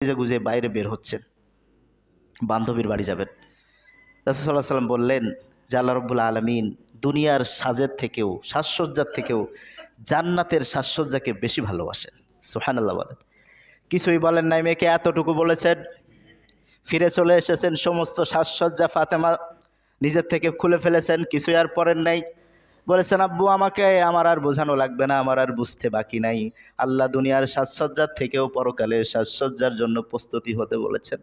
সেজে গুজে বাইরে বের হচ্ছেন, বান্ধবীর বাড়ি যাবেন। রাসূল সাল্লাল্লাহু আলাইহি ওয়াসাল্লাম বললেন যে আল্লাহ রাব্বুল আলামিন দুনিয়ার সাজের থেকেও, সাজসজ্জার থেকেও জান্নাতের সাজসজ্জাকে বেশি ভালোবাসেন। সুবহানাল্লাহ বলেন। কিছুই বলেন নাই, মেয়েকে এতটুকু বলেছেন, ফিরে চলে এসেছেন। সমস্ত সাজসজ্জা ফাতেমা নিজের থেকে খুলে ফেলেছেন, কিছুই আর পরেন নাই। বলেছেন, আব্বু আমাকে আমার আর বোঝানো লাগবে না, আমার আর বুঝতে বাকি নাই। আল্লাহ দুনিয়ার সাজসজ্জার থেকেও পরকালের সাজসজ্জার জন্য প্রস্তুতি হতে বলেছেন।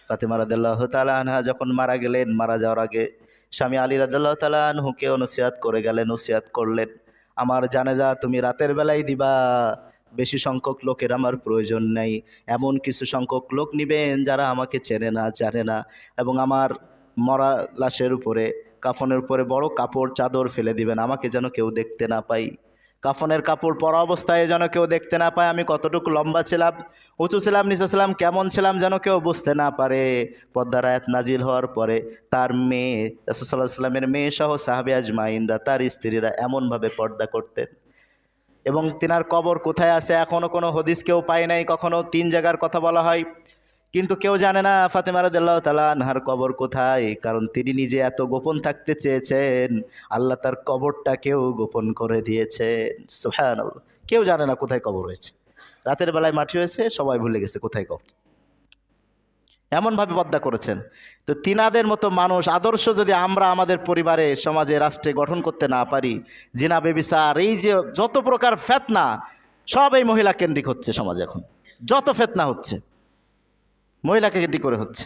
ফাতেমা রাদিয়াল্লাহু তাআলা আনহা যখন মারা গেলেন, মারা যাওয়ার আগে স্বামী আলী রাদিয়াল্লাহু তাআলা আনহুকে নসিহত করে গেলেন, নসিহত করলেন, আমার জানাজা তুমি রাতের বেলায় দিবা, বেশি সংখ্যক লোকের আমার প্রয়োজন নেই, এমন কিছু সংখ্যক লোক নিবেন যারা আমাকে চেনে না, জানে না, এবং আমার মরা লাশের উপরে, কাফনের উপরে বড় কাপড় চাদর ফেলে দিবেন, আমাকে যেন কেউ দেখতে না পাই, কাফনের কাপড় পরা অবস্থায় যেন কেউ দেখতে না পায়, আমি কতটুকু লম্বা ছিলাম, উঁচু ছিলাম, নিচু ছিলাম, কেমন ছিলাম যেন কেউ বুঝতে না পারে। পর্দার আয়াত নাজিল হওয়ার পরে তার মেয়ে, রাসূল সাল্লাল্লাহু আলাইহি ওয়াসাল্লামের মেয়ে সহ সাহাবী আজমাইনরা, তার স্ত্রীরা এমনভাবে পর্দা করতেন। এবং তিনার কবর কোথায় আছে এখনও কোনো হদিস কেউ পায় নাই। কখনও 3 জায়গার কথা বলা হয়, কিন্তু কেউ জানে না ফাতেমা রাদিয়াল্লাহু তাআলা আনহার কবর কোথায়, কারণ তিনি নিজে এত গোপন থাকতে চেয়েছেন, আল্লাহ তার কবরটাকেও গোপন করে দিয়েছেন। সুবহানাল্লাহ। কেউ জানে না কোথায় কবর হয়েছে, রাতের বেলায় মাটি হয়েছে, সবাই ভুলে গেছে কোথায় কবর। এমনভাবে পর্দা করেছেন। তো তিনাদের মতো মানুষ আদর্শ যদি আমরা আমাদের পরিবারে, সমাজে, রাষ্ট্রে গঠন করতে না পারি, জিনা বেবিচার, এই যে যত প্রকার ফেতনা, সব এই মহিলা কেন্দ্রিক হচ্ছে সমাজে। এখন যত ফেতনা হচ্ছে মহিলাকে কেন্দ্রিক করে হচ্ছে।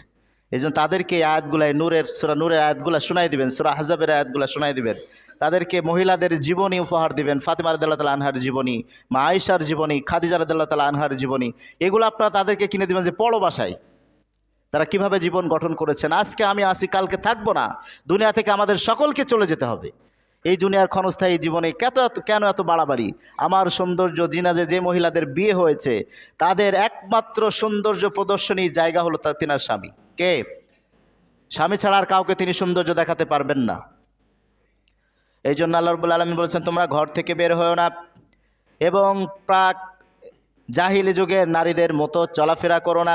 এই জন্য তাদেরকে আয়াতগুলাই, সূরা নূরের আয়াতগুলা শোনাই দিবেন, সূরা আহজাবের আয়াতগুলা শোনাই দিবেন, তাদেরকে মহিলাদের জীবনী উপহার দিবেন। ফাতেমা রাদিয়াল্লাহু তাআলা আনহার জীবনী, মা আয়েশার জীবনী, খাদিজা রাদিয়াল্লাহু তাআলা আনহার জীবনী, এগুলো আপনারা তাদেরকে কিনে দিবেন যে পড়ো বাসায়, তারা কিভাবে জীবন গঠন করেছেন। আজকে আমি আসি, কালকে থাকবো না, দুনিয়া থেকে আমাদের সকলকে চলে যেতে হবে। এই দুনিয়ার ক্ষণস্থায়ী জীবনে কেন এত বাড়াবাড়ি? আমার সৌন্দর্য, জিনাজে যে মহিলাদের বিয়ে হয়েছে তাদের একমাত্র সৌন্দর্য প্রদর্শনীর জায়গা হলো তিনার স্বামী। কে? স্বামী ছাড়া আর কাউকে তিনি সৌন্দর্য দেখাতে পারবেন না। এই জন্য আল্লাহ রাব্বুল আলামিন বলেছেন, তোমরা ঘর থেকে বের হও না এবং প্রাক জাহিলি যুগের নারীদের মতো চলাফেরা করো না।